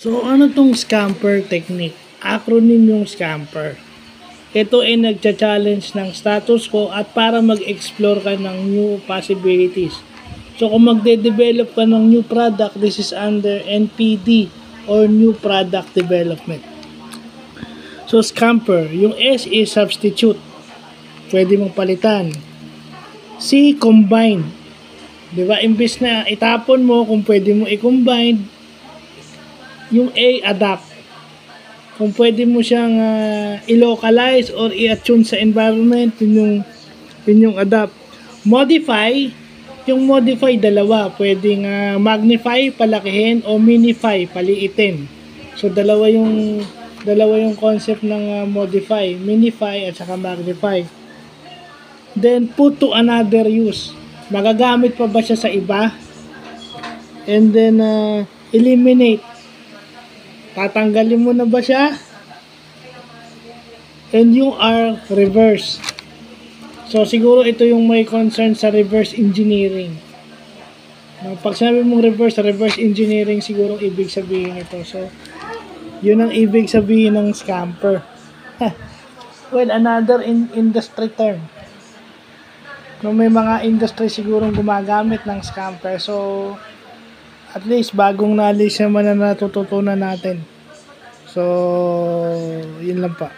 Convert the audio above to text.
So, ano tong scamper technique? Acronym yung scamper. Ito ay nagcha-challenge ng status quo at para mag-explore ka ng new possibilities. So, kung magde-develop ka ng new product, this is under NPD or New Product Development. So, scamper. Yung S is substitute. Pwede mong palitan. C, combine. Diba? Imbis na itapon mo, kung pwede mo i-combine. Yung A, adapt. Kung pwede mo siyang i-localize or i-attune sa environment, yun yung adapt. Modify, yung modify dalawa, pwedeng magnify, palakihin, o minify, paliitin. So dalawa yung concept ng modify, minify at saka magnify. Then put to another use. Magagamit pa ba siya sa iba? And then eliminate. Tatanggalin mo na ba siya? And yung R, reverse. So, siguro ito yung may concern sa reverse engineering. Pag sinabi mong reverse engineering, siguro ibig sabihin ito. So, yun ang ibig sabihin ng scamper. Well, another industry term. May mga industry sigurong gumagamit ng scamper. So, at least bagong knowledge naman na natututunan natin. So, yun lang pa.